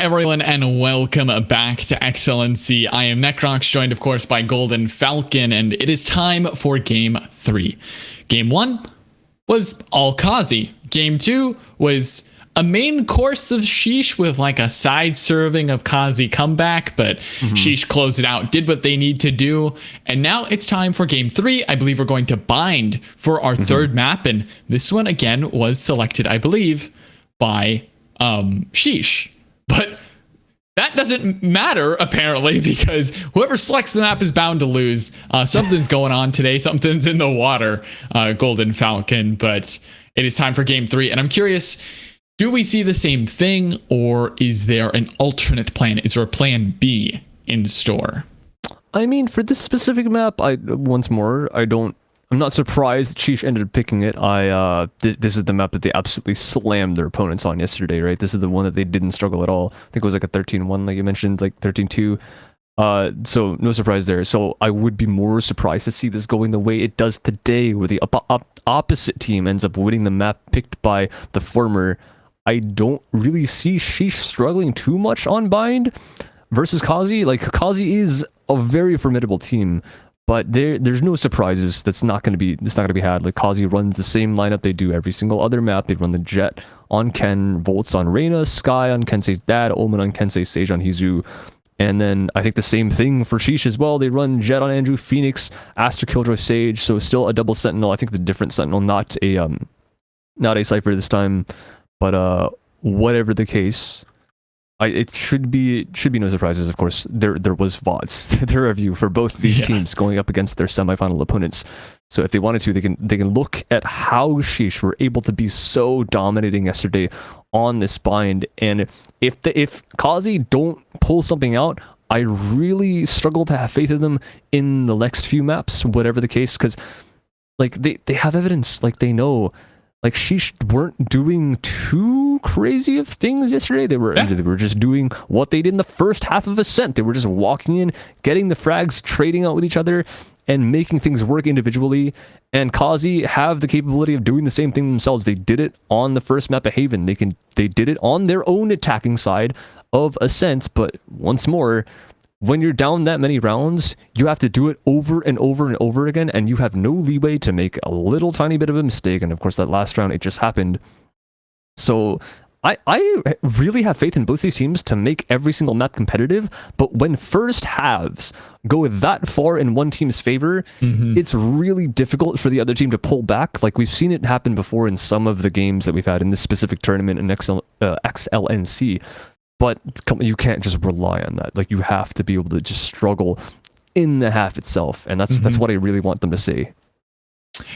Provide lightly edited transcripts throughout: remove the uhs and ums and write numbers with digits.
everyone, and welcome back to Excellency. I am Necrox, joined of course by Golden Falcon, and it is time for Game 3. Game 1 was all Kazi. Game 2 was a main course of Sheesh with like a side serving of Kazi comeback, but Sheesh closed it out, did what they need to do, and now it's time for Game 3. I believe we're going to bind for our third map, and this one again was selected, I believe, by Sheesh. But that doesn't matter, apparently, because whoever selects the map is bound to lose. Something's going on today. Something's in the water, Golden Falcon. But it is time for Game 3. And I'm curious, do we see the same thing, or is there an alternate plan? Is there a plan B in store? I mean, for this specific map, I'm not surprised that Sheesh ended up picking it. This is the map that they absolutely slammed their opponents on yesterday, right? This is the one that they didn't struggle at all. I think it was like a 13-1, like you mentioned, like 13-2. So no surprise there. So I would be more surprised to see this going the way it does today, where the opposite team ends up winning the map picked by the former. I don't really see Sheesh struggling too much on bind versus Kazi. Like, Kazi is a very formidable team, but there's no surprises. It's not going to be had. Like, Kazi runs the same lineup they do every single other map. They run the Jet on Ken, Volts on Reyna, Sky on Kensei's dad, Omen on Kensei, Sage on Hizu. And then I think the same thing for Sheesh as well. They run Jet on Andrew, Phoenix, Aster, Killjoy, Sage. So still a double Sentinel. I think the different Sentinel, not a Cypher this time. But whatever the case, it should be no surprises. Of course, there was VODs to review for both these teams going up against their semifinal opponents. So if they wanted to, they can look at how Sheesh were able to be so dominating yesterday on this bind. And if Kazi don't pull something out, I really struggle to have faith in them in the next few maps, whatever the case, because like they have evidence, like they know. Like, Sheesh weren't doing too crazy of things yesterday. They were just doing what they did in the first half of Ascent. They were just walking in, getting the frags, trading out with each other, and making things work individually. And Kazi have the capability of doing the same thing themselves. They did it on the first map of Haven. They did it on their own attacking side of Ascent. But once more, when you're down that many rounds, you have to do it over and over and over again, and you have no leeway to make a little tiny bit of a mistake. And of course, that last round, it just happened. So I really have faith in both these teams to make every single map competitive, but when first halves go that far in one team's favor, it's really difficult for the other team to pull back. Like, we've seen it happen before in some of the games that we've had in this specific tournament in XLNC. But you can't just rely on that. Like, you have to be able to just struggle in the half itself. And that's what I really want them to say.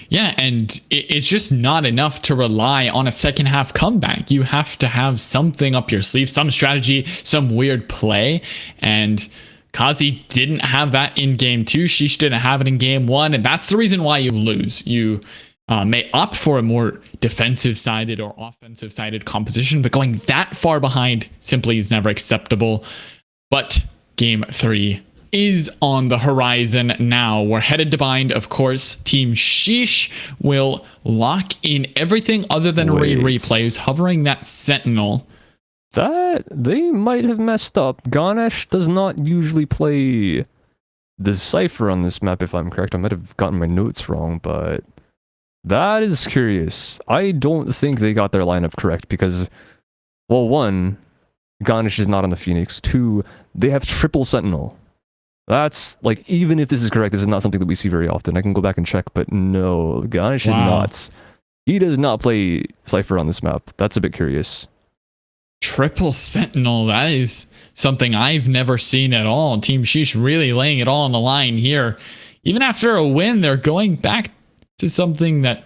Yeah, and it's just not enough to rely on a second half comeback. You have to have something up your sleeve, some strategy, some weird play. And Kazi didn't have that in Game 2. Sheesh didn't have it in Game 1. And that's the reason why you lose. You may opt for a more defensive-sided or offensive-sided composition, but going that far behind simply is never acceptable. But Game 3 is on the horizon now. We're headed to bind, of course. Team Sheesh will lock in everything other than Ray replays, hovering that Sentinel. That they might have messed up. Ganesh does not usually play the Cypher on this map, if I'm correct. I might have gotten my notes wrong, but that is curious. I don't think they got their lineup correct because, well, one, Ganesh is not on the Phoenix. Two, they have triple Sentinel. That's, like, even if this is correct, this is not something that we see very often. I can go back and check, but no, Ganesh is not. He does not play Cypher on this map. That's a bit curious. Triple Sentinel, that is something I've never seen at all. Team Sheesh really laying it all on the line here. Even after a win, they're going back to something that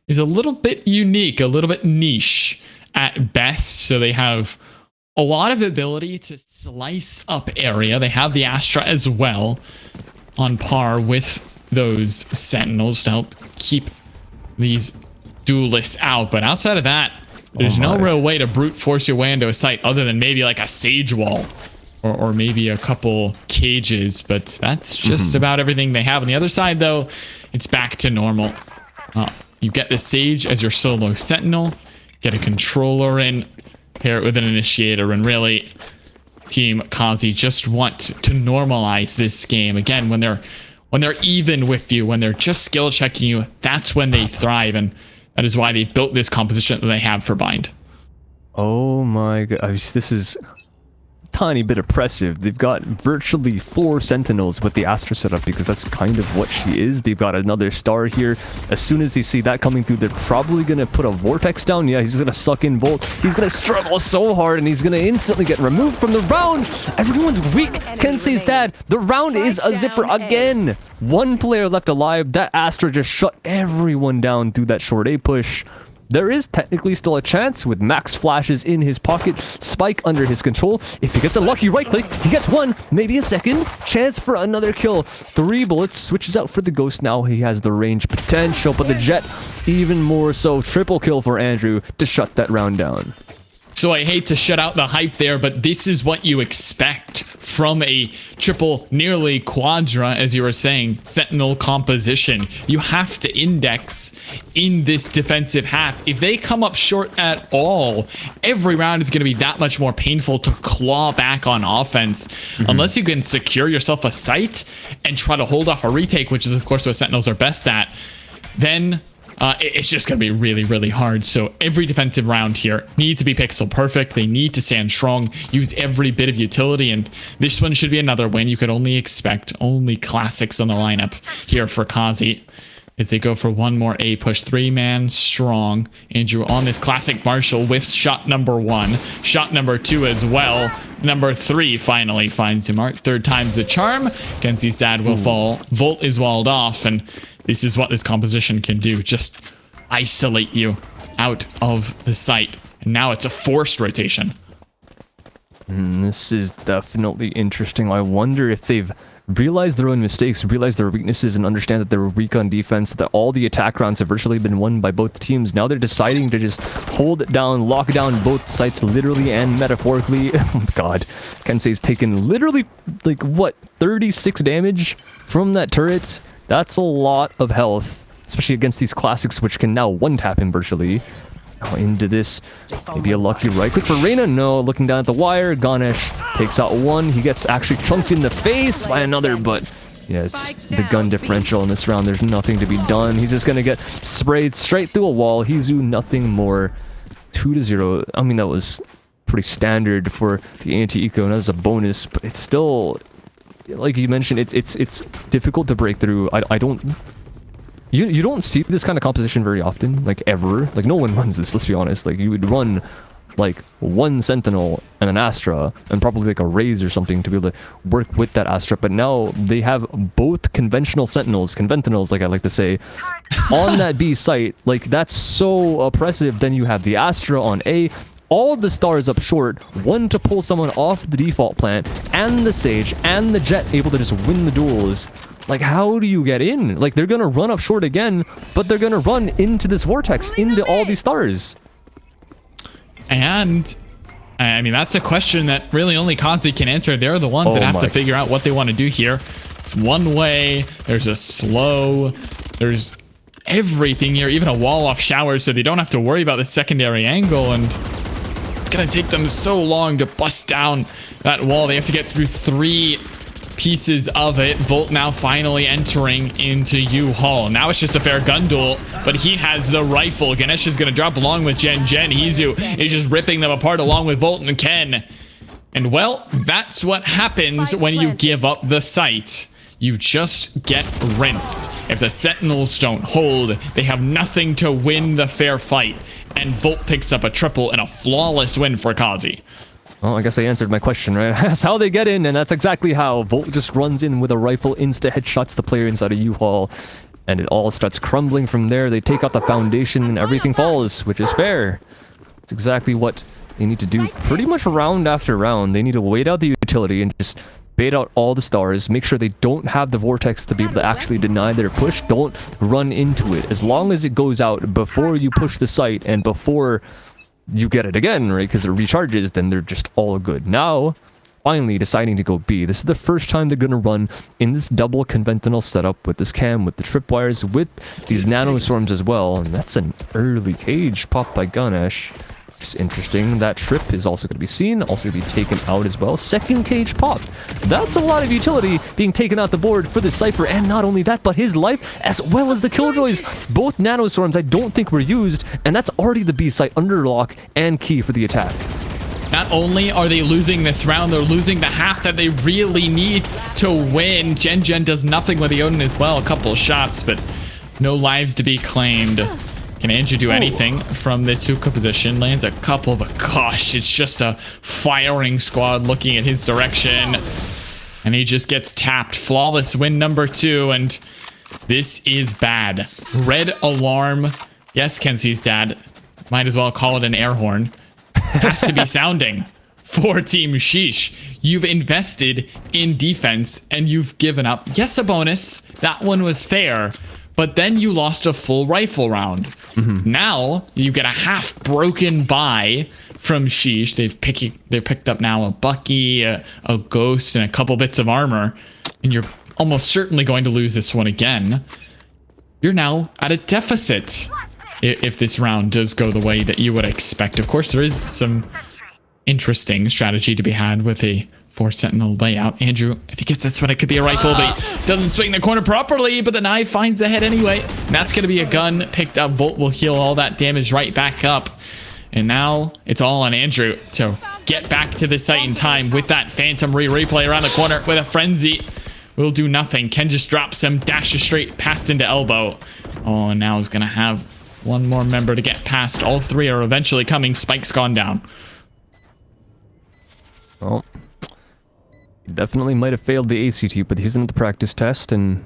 is a little bit unique, a little bit niche at best. So they have a lot of ability to slice up area. They have the Astra as well, on par with those Sentinels to help keep these duelists out. But outside of that, there's no real way to brute force your way into a site other than maybe like a Sage Wall or maybe a couple cages. But that's just about everything they have. On the other side, though, it's back to normal. You get the Sage as your solo Sentinel, get a controller in, pair it with an Initiator, and really Team Kazi just want to normalize this game. Again, when they're even with you, when they're just skill checking you, that's when they thrive, and that is why they've built this composition that they have for Bind. Oh my god, this is a tiny bit oppressive. They've got virtually 4 Sentinels with the Astra setup because that's kind of what she is. They've got another star here. As soon as they see that coming through, they're probably going to put a Vortex down. Yeah, he's going to suck in Volt. He's going to struggle so hard, and he's going to instantly get removed from the round. Everyone's weak. Kensei's dad. The round is a zipper again. 1 player left alive. That Astra just shut everyone down through that short A push. There is technically still a chance with max flashes in his pocket, Spike under his control. If he gets a lucky right click, he gets 1, maybe a second chance for another kill. 3 bullets, switches out for the Ghost. Now he has the range potential, but the Jet even more so. Triple kill for Andrew to shut that round down. So I hate to shut out the hype there, but this is what you expect from a triple, nearly quadra, as you were saying, Sentinel composition. You have to index in this defensive half. If they come up short at all, every round is going to be that much more painful to claw back on offense. Unless you can secure yourself a site and try to hold off a retake, which is of course what Sentinels are best at, then it's just going to be really, really hard. So every defensive round here needs to be pixel perfect. They need to stand strong, use every bit of utility, and this one should be another win. You could only expect only classics on the lineup here for Kazi as they go for one more A push. 3-man strong. Andrew on this classic Marshall with shot number 1, shot number 2 as well. Number 3 finally finds him. Art, 3rd time's the charm. Kensei's dad will fall. Volt is walled off, and this is what this composition can do. Just isolate you out of the site. And now it's a forced rotation. This is definitely interesting. I wonder if they've realized their own mistakes, realized their weaknesses, and understand that they're weak on defense, that all the attack rounds have virtually been won by both teams. Now they're deciding to just hold it down, lock down both sites literally and metaphorically. Oh god. Kensei's taken literally, like, what, 36 damage from that turret? That's a lot of health, especially against these classics, which can now one-tap him virtually. Now into this, maybe a lucky right click for Reyna. No, looking down at the wire, Ganesh takes out 1. He gets actually chunked in the face by another, but yeah, it's the gun differential in this round. There's nothing to be done. He's just gonna get sprayed straight through a wall. Hizu, nothing more. 2-0. I mean, that was pretty standard for the anti-eco, and as a bonus, but it's still, like you mentioned, it's difficult to break through. I don't. You don't see this kind of composition very often, like ever. Like no one runs this, let's be honest. Like you would run like 1 Sentinel and an Astra and probably like a Raze or something to be able to work with that Astra. But now they have both conventional Sentinels, like I like to say, on that B site. Like that's so oppressive. Then you have the Astra on A, all the stars up short, 1 to pull someone off the default plant, and the Sage and the Jet able to just win the duels. Like, how do you get in? Like, they're gonna run up short again, but they're gonna run into this vortex, into all these stars. And I mean, that's a question that really only Kazi can answer. They're the ones that have to figure out what they want to do here. It's one way, there's a slow, there's everything here, even a wall off showers, so they don't have to worry about the secondary angle, and it's gonna take them so long to bust down that wall. They have to get through 3 pieces of it. Volt now finally entering into U-Haul. Now it's just a fair gun duel, but he has the rifle. Ganesh is going to drop along with Gen. Hizu is just ripping them apart along with Volt and Ken. And well, that's what happens when you give up the site. You just get rinsed. If the Sentinels don't hold, they have nothing to win the fair fight. And Volt picks up a triple and a flawless win for Kazi. Well, I guess I answered my question, right? That's how they get in, and that's exactly how. Volt just runs in with a rifle, insta-headshots the player inside a U-Haul, and it all starts crumbling from there. They take out the foundation, and everything falls, which is fair. It's exactly what they need to do pretty much round after round. They need to wait out the utility and just bait out all the stars, make sure they don't have the vortex to be able to actually deny their push. Don't run into it. As long as it goes out before you push the site and before you get it again, right, because it recharges, then they're just all good. Now, finally deciding to go B. This is the first time they're going to run in this double conventional setup with this cam, with the tripwires, with these nano storms as well. And that's an early cage popped by Ganesh. It's interesting. That trip is also going to be seen, also going to be taken out as well. Second cage popped. That's a lot of utility being taken out the board for the Cypher, and not only that, but his life as well as the Killjoys. Both Nanostorms I don't think were used, and that's already the B site under lock and key for the attack. Not only are they losing this round, they're losing the half that they really need to win. Gen does nothing with the Odin as well. A couple of shots, but no lives to be claimed. Can Andrew do anything from this hookah position? Lands a couple, but gosh, it's just a firing squad looking at his direction. And he just gets tapped. Flawless win number 2, and this is bad. Red alarm. Yes, Kenzie's dad. Might as well call it an air horn. Has to be sounding for Team Sheesh. You've invested in defense, and you've given up. Yes, a bonus. That one was fair. But then you lost a full rifle round. Now you get a half broken buy from Sheesh. They've picked up now a Bucky, a Ghost, and a couple bits of armor, and you're almost certainly going to lose this one again. You're now at a deficit if this round does go the way that you would expect. Of course, there is some interesting strategy to be had with a 4 Sentinel layout. Andrew, if he gets this one, it could be a rifle, but he doesn't swing the corner properly, but the knife finds the head anyway. And that's going to be a gun picked up. Volt will heal all that damage right back up. And now it's all on Andrew to get back to the site in time with that Phantom replay around the corner with a Frenzy. Will do nothing. Ken just drops him, dashes straight past into elbow. Oh, and now he's going to have one more member to get past. All 3 are eventually coming. Spike's gone down. Well, definitely might have failed the ACT, but he's in the practice test, and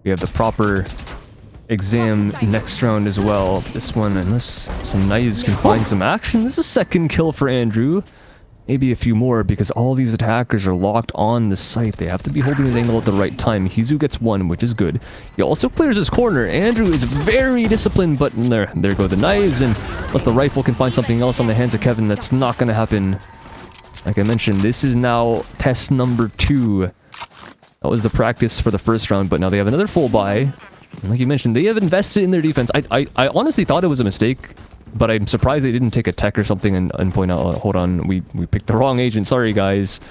we have the proper exam next round as well. This one, unless some knives can find some action, this is a second kill for Andrew. Maybe a few more, because all these attackers are locked on the site. They have to be holding his angle at the right time. Hizu gets 1, which is good. He also clears his corner. Andrew is very disciplined, but there go the knives, and unless the rifle can find something else on the hands of Kevin, that's not going to happen. Like I mentioned, this is now test number 2. That was the practice for the first round, but now they have another full buy. And like you mentioned, they have invested in their defense. I honestly thought it was a mistake, but I'm surprised they didn't take a tech or something and point out, oh, hold on, we picked the wrong agent. Sorry, guys.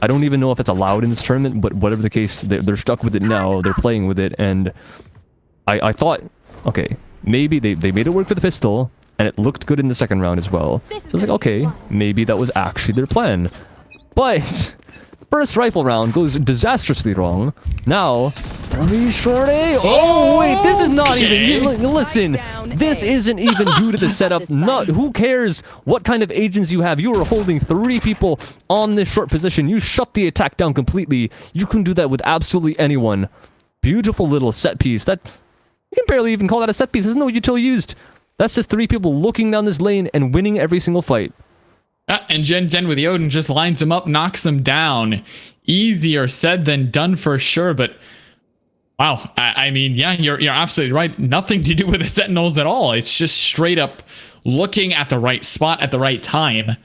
I don't even know if it's allowed in this tournament, but whatever the case, they're stuck with it now. They're playing with it, and I thought, okay, maybe they made it work for the pistol, and it looked good in the second round as well. So I was like, okay, maybe that was actually their plan. But first rifle round goes disastrously wrong. Now, 3 short A. Oh, wait, this is not even... Listen, this isn't even due to the setup. Who cares what kind of agents you have? You are holding 3 people on this short position. You shut the attack down completely. You can do that with absolutely anyone. Beautiful little set piece. That... You can barely even call that a set piece. There's no utility used. That's just 3 people looking down this lane and winning every single fight. And Gen with the Odin just lines him up, knocks him down. Easier said than done for sure, but wow. I mean, yeah, you're absolutely right. Nothing to do with the Sentinels at all. It's just straight up looking at the right spot at the right time.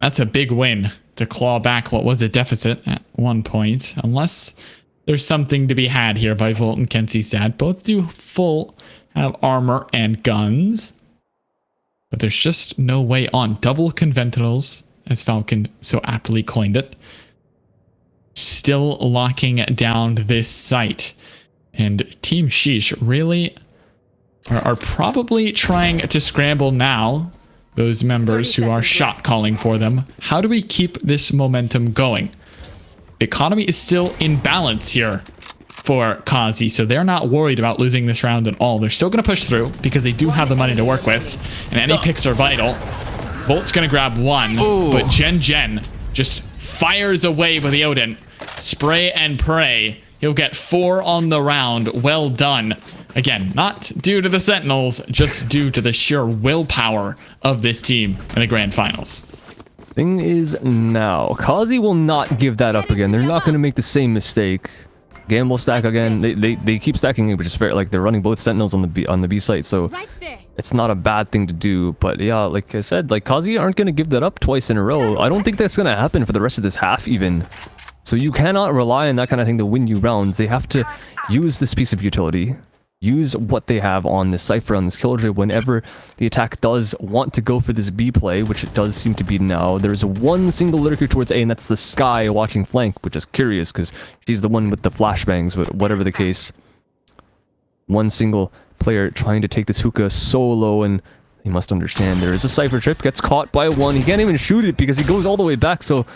That's a big win to claw back what was a deficit at one point. Unless there's something to be had here by Volt and Kenzie Sad. Both do full... have armor and guns, but there's just no way on. Double conventionals, as Falcon so aptly coined it, still locking down this site. And Team Sheesh really are probably trying to scramble now, those members who are shot calling for them. How do we keep this momentum going? The economy is still in balance here for Kazi, so they're not worried about losing this round at all. They're still going to push through because they do have the money to work with, and any picks are vital. Volt's going to grab 1, but Gen just fires away with the Odin. Spray and pray. He'll get 4 on the round. Well done. Again, not due to the Sentinels, just due to the sheer willpower of this team in the grand finals. Thing is now, Kazi will not give that up again. They're not going to make the same mistake. Gamble stack again. They keep stacking it, which is fair. Like, they're running both Sentinels on the B site, so it's not a bad thing to do. But yeah, like I said, like, Kazi aren't gonna give that up twice in a row. I don't think that's gonna happen for the rest of this half even. So you cannot rely on that kind of thing to win you rounds. They have to use this piece of utility. use what they have on this Cypher, on this Killjoy, whenever the attack does want to go for this B play, which it does seem to be now. There's one single lurker towards A, and that's the Skye watching flank, which is curious because she's the one with the flashbangs, but whatever the case. One single player trying to take this hookah solo, and he must understand there is a Cypher trip, gets caught by one. He can't even shoot it because he goes all the way back, so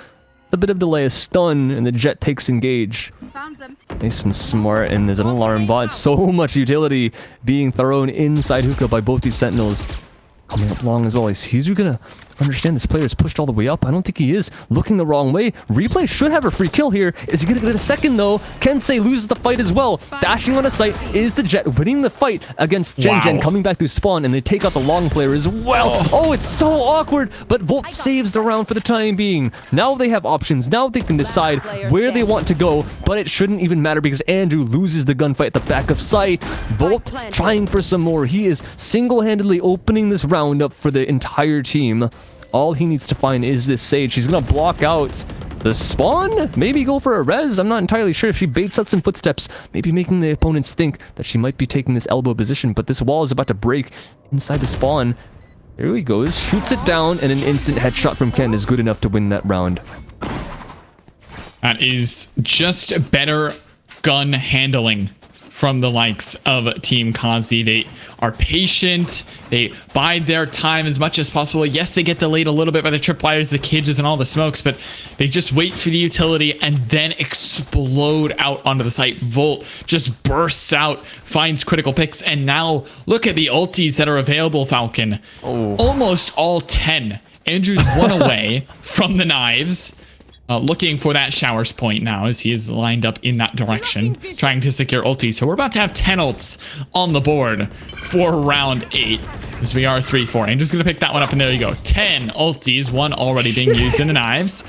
a bit of delay, a stun, and the Jett takes engage. Found them. Nice and smart, and there's an alarm bot. So much utility being thrown inside hookah by both these sentinels. Coming up long as well. Is Hizu gonna understand this player is pushed all the way up? I don't think he is. Looking the wrong way. Replay should have a free kill here. Is he gonna get a second though? Kensei loses the fight as well. Dashing on a site is the Jett, winning the fight against Gen Gen, coming back through spawn, and they take out the long player as well. Oh, it's so awkward, but Volt saves the round for the time being. Now they have options. Now they can decide where they want to go, but it shouldn't even matter because Andrew loses the gunfight at the back of site. Volt trying for some more. He is single-handedly opening this round up for the entire team. All he needs to find is this Sage. He's gonna block out the spawn, maybe go for a res. I'm not entirely sure if she baits out some footsteps, maybe making the opponents think that she might be taking this elbow position, but this wall is about to break inside the spawn. There he goes, shoots it down, and an instant headshot from Ken is good enough to win that round. That is just better gun handling from the likes of Team Kazi. They are patient. They bide their time as much as possible. Yes, they get delayed a little bit by the tripwires, the cages, and all the smokes, but they just wait for the utility and then explode out onto the site. Volt just bursts out, finds critical picks, and now look at the ultis that are available, Falcon. Almost all 10. Andrew's one away from the knives. Looking for that showers point now as he is lined up in that direction, trying to secure ulti. So we're about to have 10 ults on the board for round 8 as we are 3-4. Andrew's going to pick that one up, and there you go. 10 ultis, one already being used in the knives.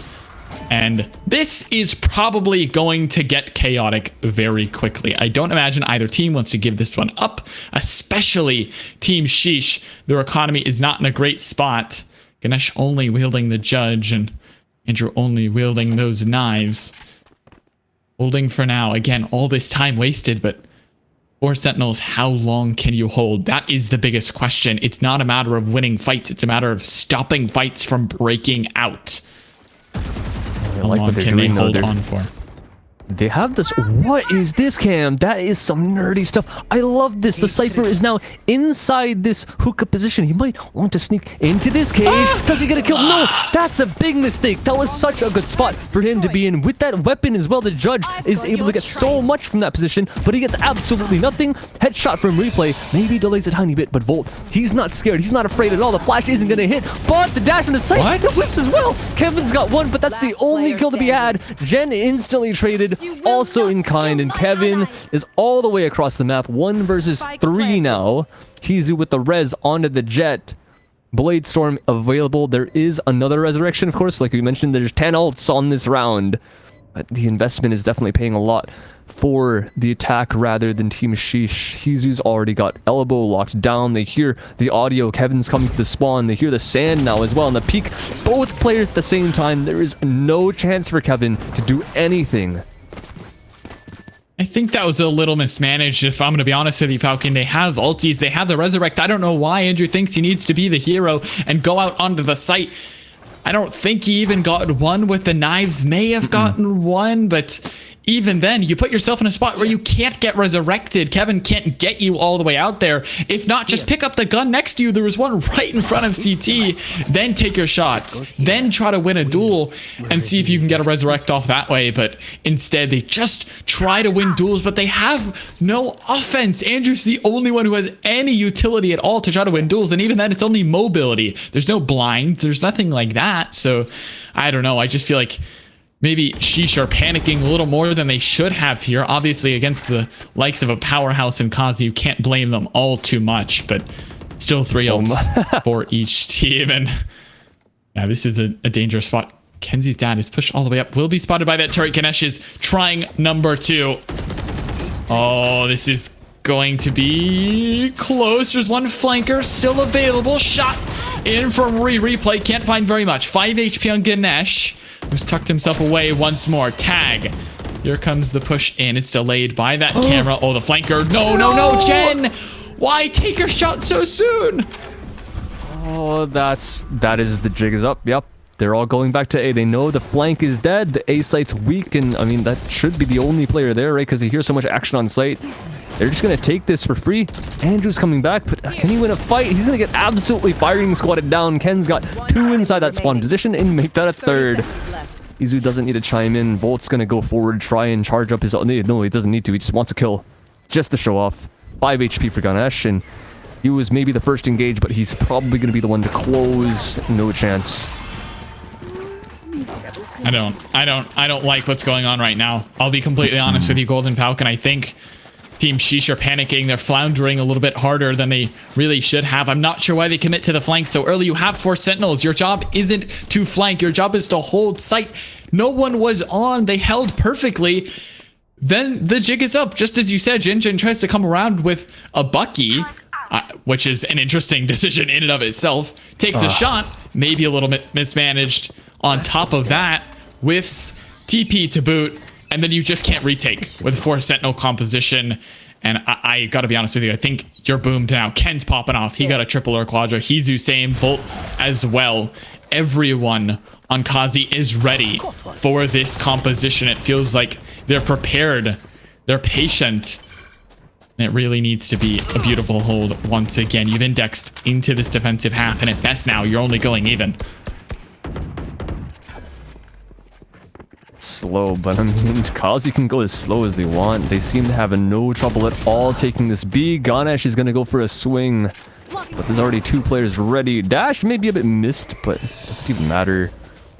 And this is probably going to get chaotic very quickly. I don't imagine either team wants to give this one up, especially Team Sheesh. Their economy is not in a great spot. Ganesh only wielding the Judge, and Andrew only wielding those knives. Holding for now. Again, all this time wasted, but 4 Sentinels, how long can you hold? That is the biggest question. It's not a matter of winning fights. It's a matter of stopping fights from breaking out. How long can they hold on for? They have this. What is this, Cam? That is some nerdy stuff. I love this. The Cypher is now inside this hookah position. He might want to sneak into this cage. Does he get a kill? No, that's a big mistake. That was such a good spot for him to be in. With that weapon as well, the Judge is able to get so much from that position, but he gets absolutely nothing. Headshot from Replay. Maybe delays a tiny bit, but Volt, he's not scared. He's not afraid at all. The flash isn't going to hit, but the dash on the site, it whips as well. Kevin's got one, but that's the only kill to be had. Jen instantly traded. Also in kind, and Kevin is all the way across the map. 1 versus 3 now. Hizu with the res onto the Jett. Blade Storm available. There is another resurrection, of course. Like we mentioned, there's 10 ults on this round. But the investment is definitely paying a lot for the attack rather than Team Sheesh. Hizu's already got elbow locked down. They hear the audio. Kevin's coming to the spawn. They hear the sand now as well. And the peak, both players at the same time. There is no chance for Kevin to do anything. I think that was a little mismanaged, if I'm going to be honest with you, Falcon. They have ultis, they have the Resurrect. I don't know why Andrew thinks he needs to be the hero and go out onto the site. I don't think he even got one with the knives. May have gotten one, but even then, you put yourself in a spot where you can't get resurrected. Kevin can't get you all the way out there. If not, just pick up the gun next to you. There was one right in front of CT. Then take your shots. Then try to win a duel and see if you can get a resurrect off that way. But instead, they just try to win duels, but they have no offense. Andrew's the only one who has any utility at all to try to win duels. And even then, it's only mobility. There's no blinds. There's nothing like that. So I don't know. I just feel like maybe Sheesh are panicking a little more than they should have here. Obviously, against the likes of a powerhouse in Kazi, you can't blame them all too much, but still 3 ults for each team. And yeah, this is a dangerous spot. Kenzie's dad is pushed all the way up. Will be spotted by that turret. Ganesh is trying number 2. Oh, this is going to be close. There's one flanker still available. Shot in from Replay. Can't find very much. 5 HP on Ganesh, who's tucked himself away once more. Tag Here comes the push in. It's delayed by that camera. Oh, the flanker. No, Jen. Why take your shot so soon? Oh, that is the jig is up. Yep. They're all going back to A. They know the flank is dead. The A site's weak. And I mean, that should be the only player there, right? Because they hear so much action on site. They're just going to take this for free. Andrew's coming back, but can he win a fight? He's going to get absolutely firing squatted down. Ken's got 2 inside that spawn position and make that a 3rd. Izu doesn't need to chime in. Volt's going to go forward, try and charge up his... No, he doesn't need to. He just wants a kill. Just to show off. 5 HP for Ganesh, and he was maybe the first engage, but he's probably going to be the one to close. No chance. I don't like what's going on right now. I'll be completely honest with you, Golden Falcon. I think Team Sheesh are panicking. They're floundering a little bit harder than they really should have. I'm not sure why they commit to the flank so early. You have 4 sentinels. Your job isn't to flank. Your job is to hold site. No one was on. They held perfectly. Then the jig is up. Just as you said, Jinjin tries to come around with a Bucky, which is an interesting decision in and of itself. Takes a shot, maybe a little bit mismanaged. On top of that, whiffs, TP to boot, and then you just can't retake with 4 sentinel composition. And I gotta be honest with you, I think you're boomed now. Ken's popping off. He got a triple or quadra. Hizu same, Volt as well. Everyone on Kazi is ready for this composition. It feels like they're prepared. They're patient. And it really needs to be a beautiful hold once again. You've indexed into this defensive half, and at best now, you're only going even. Slow, but I mean, Kazi can go as slow as they want. They seem to have no trouble at all taking this B. Ganesh is going to go for a swing, but there's already 2 players ready. Dash may be a bit missed, but doesn't even matter.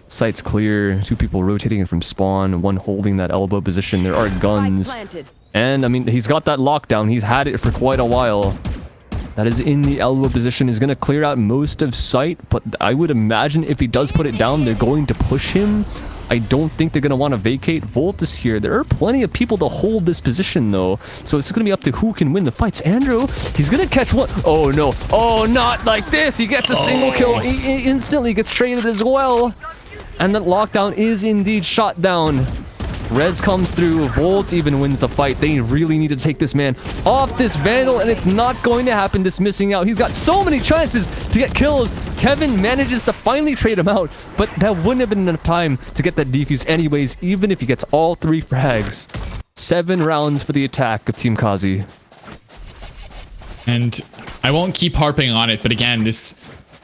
Site's clear. 2 people rotating in from spawn, 1 holding that elbow position. There are guns, and I mean, he's got that lockdown. He's had it for quite a while. That is in the elbow position. Is going to clear out most of site, but I would imagine if he does put it down, they're going to push him. I don't think they're going to want to vacate. Volt is here. There are plenty of people to hold this position, though. So it's going to be up to who can win the fights. Andrew, he's going to catch one. Oh, no. Oh, not like this. He gets a single kill. He instantly gets traded as well. And that lockdown is indeed shot down. Rez comes through. Volt even wins the fight. They really need to take this man off this Vandal, and it's not going to happen. This missing out. He's got so many chances to get kills. Kevin manages to finally trade him out, but that wouldn't have been enough time to get that defuse anyways, even if he gets all 3 frags. 7 rounds for the attack of Team Kazi. And I won't keep harping on it, but again, this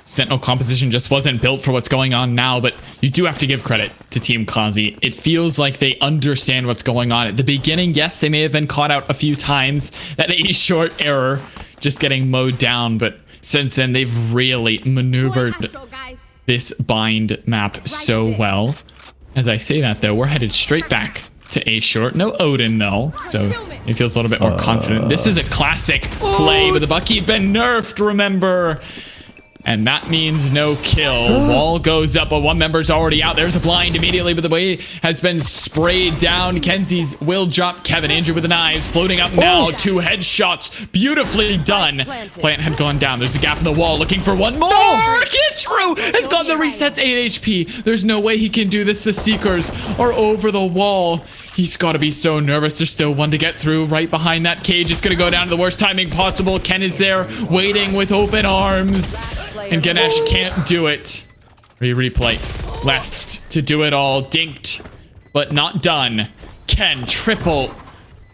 Sentinel composition just wasn't built for what's going on now, but you do have to give credit to Team Kazi. It feels like they understand what's going on. At the beginning, yes, they may have been caught out a few times. That A short error, just getting mowed down, but since then, they've really maneuvered this bind map so well. As I say that, though, we're headed straight back to A short. No Odin, though, so it feels a little bit more confident. This is a classic play, but the Bucky had been nerfed, remember? And that means no kill. Wall goes up, but 1 member's already out. There's a blind immediately, but the way has been sprayed down. Kenzie's will drop. Kevin Andrew with the knives floating up now. 2 headshots. Beautifully done. Plant had gone down. There's a gap in the wall looking for 1 more. Kitru has got the resets 8 HP. There's no way he can do this. The Seekers are over the wall. He's got to be so nervous. There's still 1 to get through right behind that cage. It's going to go down to the worst timing possible. Ken is there waiting with open arms. And Ganesh can't do it. Replay. Left to do it all. Dinked, but not done. Ken triple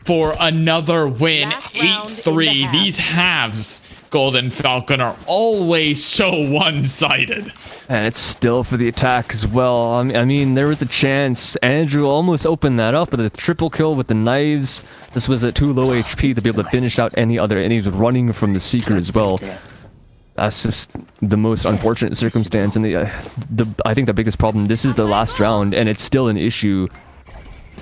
for another win. 8-3. These halves, Golden Falcon, are always so one-sided. And it's still for the attack as well. I mean, there was a chance. Andrew almost opened that up with a triple kill with the knives. This was at 2 low HP to be able to finish out any other, and he's running from the Seeker as well. That's just the most unfortunate circumstance, and I think the biggest problem. This is the last round, and it's still an issue.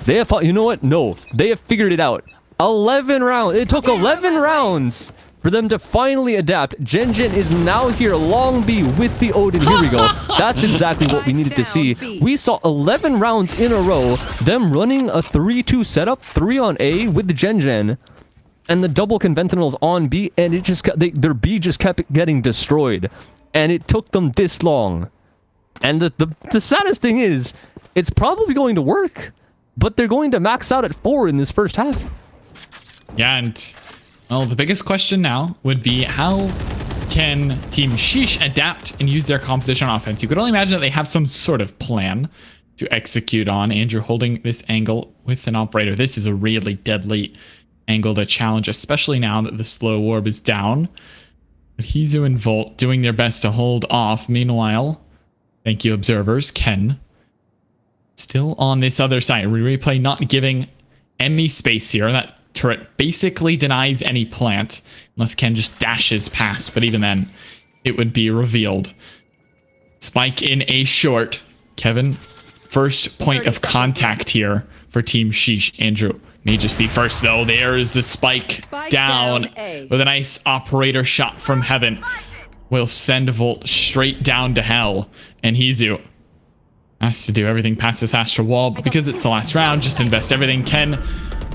They have, you know what? No, they have figured it out. 11 rounds. It took 11 rounds for them to finally adapt. Jinjin is now here, long B with the Odin. Here we go. That's exactly what we needed to see. We saw 11 rounds in a row, them running a 3-2 setup, 3 on A with the Jinjin. And the double conventionals on B, and it just their B just kept getting destroyed, and it took them this long. And the saddest thing is, it's probably going to work. but they're going to max out at 4 in this first half. Yeah, and well, the biggest question now would be how can Team Sheesh adapt and use their composition offense? You could only imagine that they have some sort of plan to execute on. Andrew holding this angle with an operator. This is a really deadly angle to challenge, especially now that the slow orb is down. But Hizu and Volt doing their best to hold off. Meanwhile, thank you, observers, Ken still on this other side. Replay not giving any space here. That turret basically denies any plant unless Ken just dashes past, but even then it would be revealed. Spike in a short. Kevin, first point of contact here for Team Sheesh. Andrew may just be first though. There is the spike down with a nice operator shot from heaven. Will send Volt straight down to hell, and Hizu has to do everything past this astral wall, but because it's the last round, just invest everything. Ken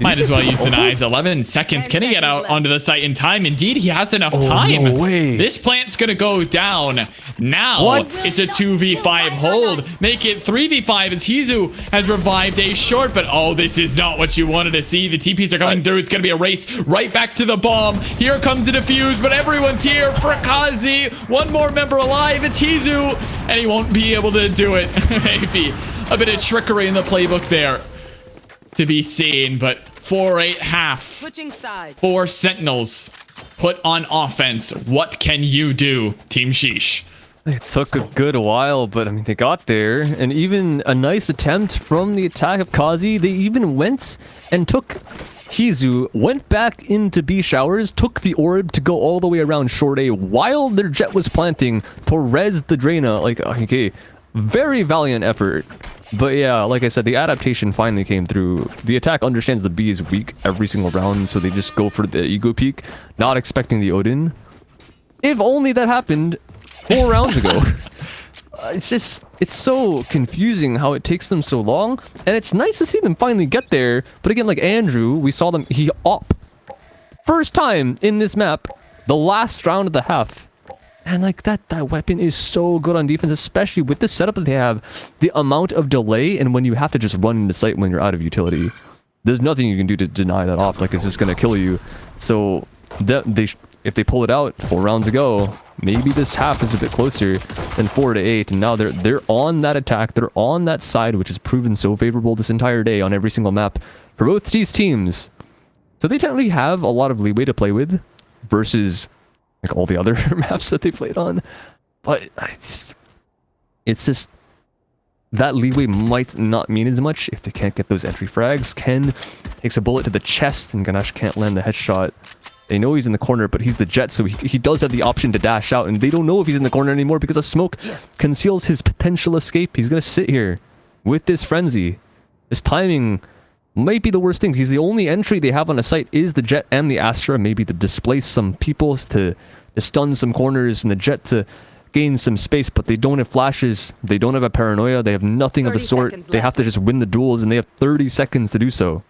might as well use the knives. 11 seconds. Can he get out onto the site in time? Indeed, he has enough time. No way. This plant's gonna go down. Now What? it's a 2v5 hold. Make it 3v5 as Hizu has revived a short, but oh, this is not what you wanted to see. The TPs are coming through. It's gonna be a race right back to the bomb. Here comes the defuse, but everyone's here. Frakazi, one more member alive. It's Hizu, and he won't be able to do it. Maybe a bit of trickery in the playbook there to be seen, but 4-8 half. Switching sides. 4 sentinels put on offense. What can you do, Team Sheesh? It took a good while, but I mean, they got there. And even a nice attempt from the attack of Kazi. They even went and took Hizu, went back into B showers, took the orb to go all the way around short A while their jet was planting to res the Draina. Like, okay, very valiant effort. But yeah, like I said, the adaptation finally came through. The attack understands the B is weak every single round, so they just go for the ego peak, not expecting the Odin. If only that happened 4 rounds ago. It's so confusing how it takes them so long, and it's nice to see them finally get there. But again, like Andrew, we saw them, he op. First time in this map, the last round of the half. And like that weapon is so good on defense, especially with the setup that they have. The amount of delay, and when you have to just run into sight when you're out of utility, there's nothing you can do to deny that off. Like, it's just gonna kill you. So if they pull it out 4 rounds ago, maybe this half is a bit closer than 4-8. And now they're on that attack. They're on that side, which has proven so favorable this entire day on every single map for both these teams. So they technically have a lot of leeway to play with versus like all the other maps that they played on. But it's just that leeway might not mean as much if they can't get those entry frags. Ken takes a bullet to the chest and Ganesh can't land the headshot. They know he's in the corner, but he's the jet, so he does have the option to dash out, and they don't know if he's in the corner anymore because a smoke conceals his potential escape. He's gonna sit here with this frenzy. This timing might be the worst thing, because the only entry they have on a site is the jet and the Astra, maybe to displace some people, to stun some corners, and the jet to gain some space, but they don't have flashes, they don't have a paranoia, they have nothing of the sort. They have to just win the duels, and they have 30 seconds to do so.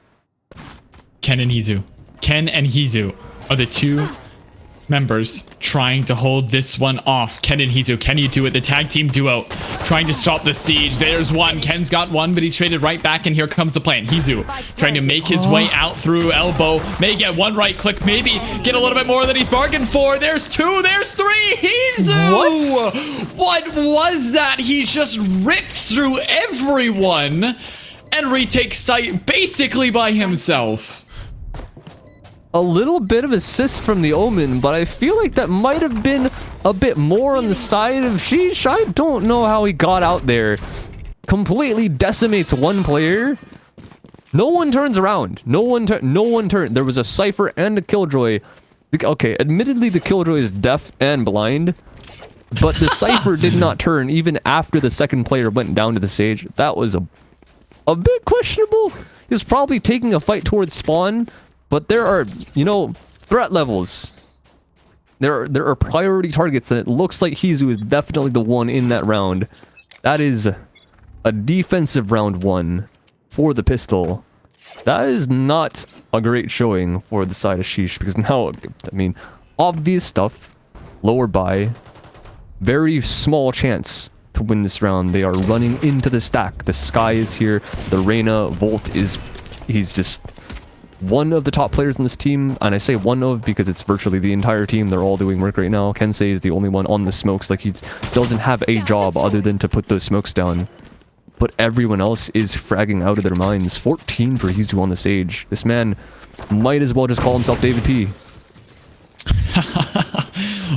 Ken and Hizu. Ken and Hizu are the 2 members trying to hold this one off. Ken and Hizu, can you do it? The tag team duo trying to stop the siege. There's one. Ken's got one, but he's traded right back, and here comes the plan. Hizu trying to make his way out through elbow. May get 1 right click, maybe get a little bit more than he's bargained for. There's 2, there's 3. Hizu! What was that? He just ripped through everyone and retakes sight basically by himself. A little bit of assist from the Omen, but I feel like that might have been a bit more on the side of Sheesh. I don't know how he got out there. Completely decimates one player. No one turns around. No one turned. There was a Cypher and a Killjoy. Okay, admittedly the Killjoy is deaf and blind, but the Cypher did not turn even after the second player went down to the stage. That was a bit questionable. He was probably taking a fight towards spawn. But there are, you know, threat levels. There are priority targets, and it looks like Hizu is definitely the one in that round. That is a defensive round 1 for the pistol. That is not a great showing for the side of Sheesh, because now, I mean, obvious stuff, lower buy, very small chance to win this round. They are running into the stack. The Sky is here. The Reyna Volt is... He's just one of the top players in this team. And I say one of because it's virtually the entire team. They're all doing work right now. Kensei is the only one on the smokes. Like, he doesn't have a job other than to put those smokes down. But everyone else is fragging out of their minds. 14 for Hizu on the stage. This man might as well just call himself David P.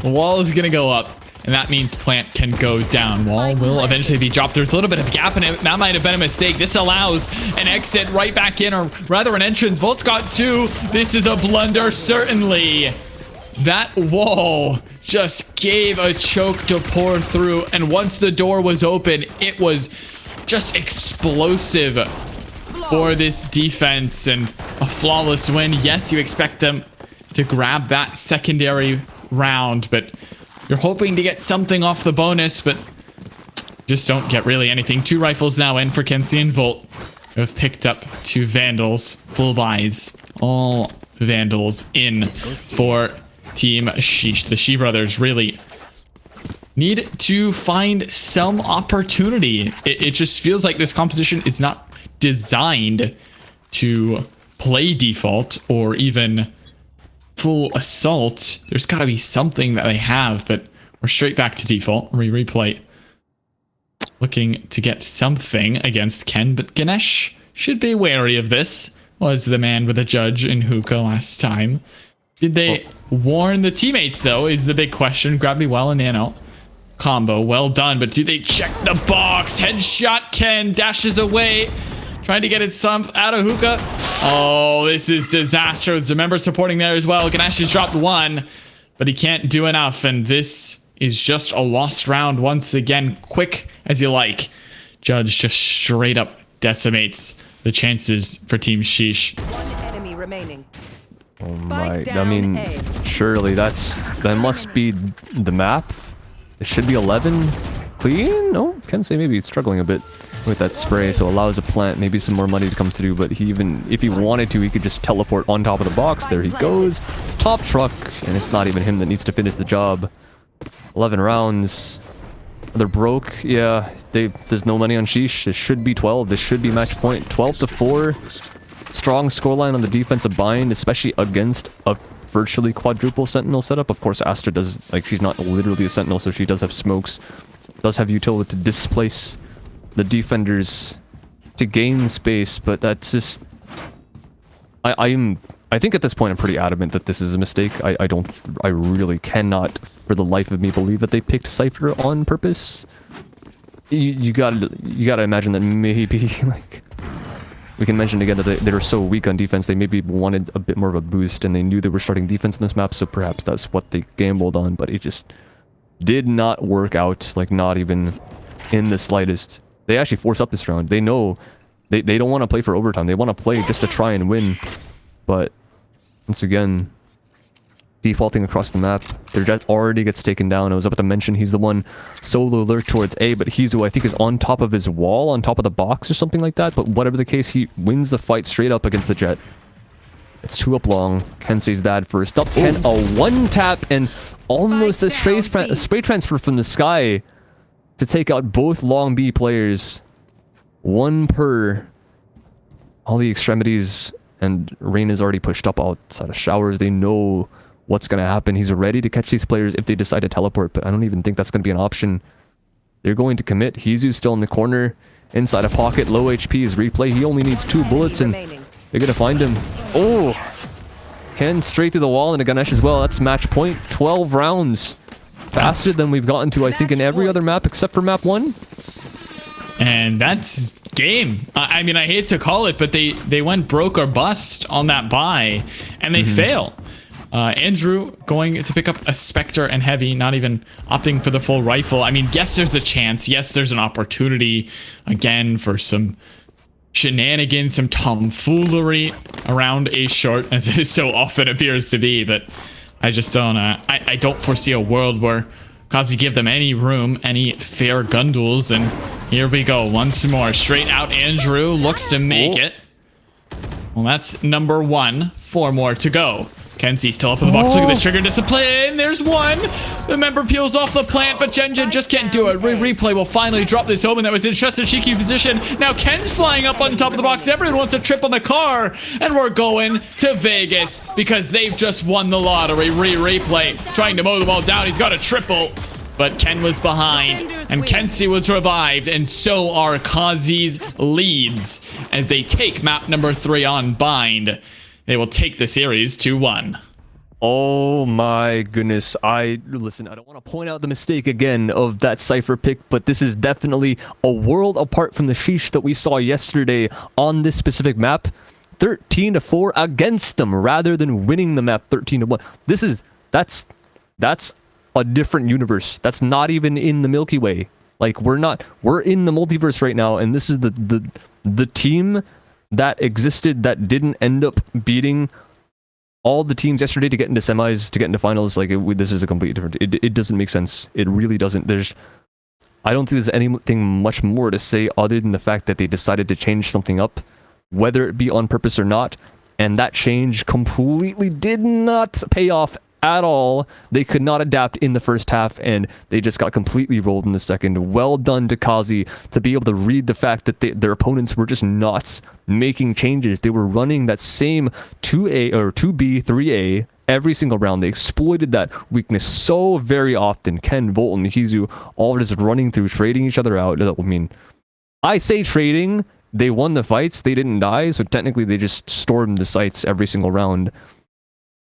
Wall is going to go up, and that means plant can go down. Wall will eventually be dropped. There's a little bit of gap in it. That might have been a mistake. This allows an exit right back in, or rather an entrance. Volt's got two. This is a blunder, certainly. That wall just gave a choke to pour through, and once the door was open, it was just explosive for this defense, and a flawless win. Yes, you expect them to grab that secondary round, but you're hoping to get something off the bonus, but just don't get really anything. 2 rifles now in for Kensei and Volt, who have picked up 2 Vandals. Full buys. All Vandals in for Team Sheesh. The She Brothers really need to find some opportunity. It just feels like this composition is not designed to play default or even full assault. There's got to be something that they have, but we're straight back to default. Replay. Looking to get something against Ken, but Ganesh should be wary of this. Was the man with a judge in hookah last time. Did they warn the teammates, though, is the big question. Grab me well and Nano. Combo, well done, but do they check the box? Headshot, Ken dashes away. Trying to get his thumb out of hookah. Oh, this is disastrous. Remember supporting there as well. Ganesh has dropped 1, but he can't do enough. And this is just a lost round once again. Quick as you like. Judge just straight up decimates the chances for Team Sheesh. 1 enemy remaining. Oh my, I mean, surely that must be the map. It should be 11. Clean? No, Kensei maybe struggling a bit with that spray, so allows a plant, maybe some more money to come through, but he even, if he wanted to, he could just teleport on top of the box. There he goes. Top truck, and it's not even him that needs to finish the job. 11 rounds. They're broke. Yeah, there's no money on Sheesh. It should be 12. This should be match point. 12-4. Strong scoreline on the defensive bind, especially against a virtually quadruple sentinel setup. Of course, Astra does, like, she's not literally a sentinel, so she does have smokes. Does have utility to displace the defenders to gain space, but that's just... I think at this point I'm pretty adamant that this is a mistake. I really cannot for the life of me believe that they picked Cypher on purpose. You gotta imagine that maybe, like, we can mention again that they were so weak on defense, they maybe wanted a bit more of a boost, and they knew they were starting defense in this map, so perhaps that's what they gambled on, but it just did not work out, like, not even in the slightest. They actually force up this round. They know they don't want to play for overtime. They want to play just to try and win. But once again, defaulting across the map, their jet already gets taken down. I was about to mention he's the one solo lurk towards A, but Hizu, I think, is on top of his wall, on top of the box or something like that. But whatever the case, he wins the fight straight up against the jet. It's 2 up long. Kensei's dad first up. Ken, a 1-tap and almost a spray transfer from the Sky to take out both long B players. 1 per. All the extremities, and Rain is already pushed up outside of showers. They know what's going to happen. He's ready to catch these players if they decide to teleport, but I don't even think that's going to be an option. They're going to commit. Hizu's still in the corner, inside a pocket. Low HP is replay. He only needs 2 bullets, and they're going to find him. Oh! Ken straight through the wall, and a Ganesh as well. That's match point. 12 rounds. Faster than we've gotten to, I think, in every other map except for map 1. And that's game. I mean, I hate to call it, but they went broke or bust on that buy, and they fail. Andrew going to pick up a Spectre and Heavy, not even opting for the full rifle. I mean, yes, there's a chance. Yes, there's an opportunity, again, for some shenanigans, some tomfoolery around A short, as it so often appears to be, but I just don't, I don't foresee a world where Kazi give them any room, any fair gun duels, and here we go once more. Straight out, Andrew looks to make it. Well, that's number 1. 4 more to go. Kenzie still up in the box. Look at this trigger discipline. There's one. The member peels off the plant, but Gen just can't do it. Replay will finally drop this home, and that was in such a cheeky position. Now Ken's flying up on top of the box. Everyone wants a trip on the car, and we're going to Vegas because they've just won the lottery. Replay trying to mow them all down. He's got a triple. But Ken was behind, and Kenzie was revived, and so are Kazi's leads as they take map number 3 on Bind. They will take the series 2-1. Oh my goodness. Listen, I don't want to point out the mistake again of that Cypher pick, but this is definitely a world apart from the sheesh that we saw yesterday on this specific map. 13-4 against them rather than winning the map 13-1. That's a different universe. That's not even in the Milky Way. Like, we're in the multiverse right now, and this is the team that existed that didn't end up beating all the teams yesterday to get into semis, to get into finals. Like, this is a completely different. It doesn't make sense. It really doesn't. I don't think there's anything much more to say other than the fact that they decided to change something up, whether it be on purpose or not, and that change completely did not pay off at all. They could not adapt in the first half, and they just got completely rolled in the second. Well done to Kazi to be able to read the fact that their opponents were just not making changes. They were running that same 2A or 2B, 3A every single round. They exploited that weakness so very often. Ken, Volt, and Hizu all just running through, trading each other out. I mean, I say trading. They won the fights. They didn't die, so technically they just stormed the sites every single round.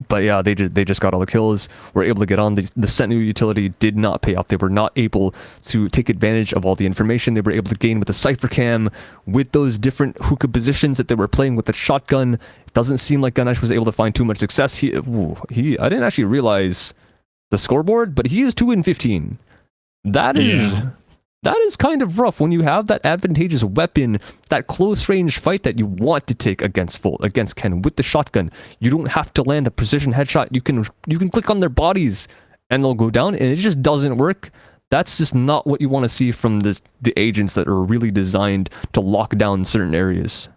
But yeah, they just got all the kills, were able to get on. The Sentinel utility did not pay off. They were not able to take advantage of all the information they were able to gain with the Cypher Cam, with those different hookah positions that they were playing with the shotgun. It doesn't seem like Ganesh was able to find too much success. I didn't actually realize the scoreboard, but he is 2-15. That is kind of rough when you have that advantageous weapon, that close range fight that you want to take against Volt, against Ken with the shotgun. You don't have to land a precision headshot. You can click on their bodies and they'll go down, and it just doesn't work. That's just not what you want to see from the agents that are really designed to lock down certain areas.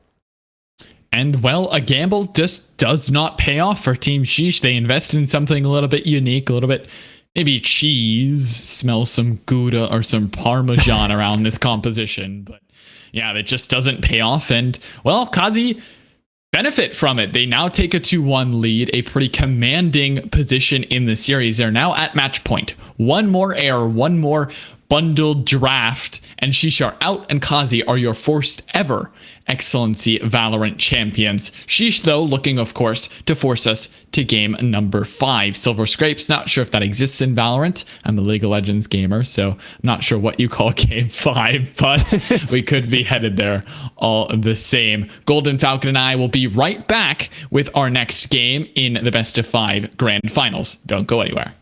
And, well, a gamble just does not pay off for Team Sheesh. They invest in something a little bit unique, a little bit maybe cheese, smell some Gouda or some Parmesan around this composition. But yeah, it just doesn't pay off. And, well, Kazi benefit from it. They now take a 2-1 lead, a pretty commanding position in the series. They're now at match point. One more air, one more bundled draft, and Sheesh are out, and Kazi are your first ever Excellency Valorant champions. Sheesh, though, looking, of course, to force us to game number 5. Silver Scrapes, not sure if that exists in Valorant. I'm a League of Legends gamer, so I'm not sure what you call game 5, but we could be headed there all the same. Golden Falcon and I will be right back with our next game in the best of 5 grand finals. Don't go anywhere.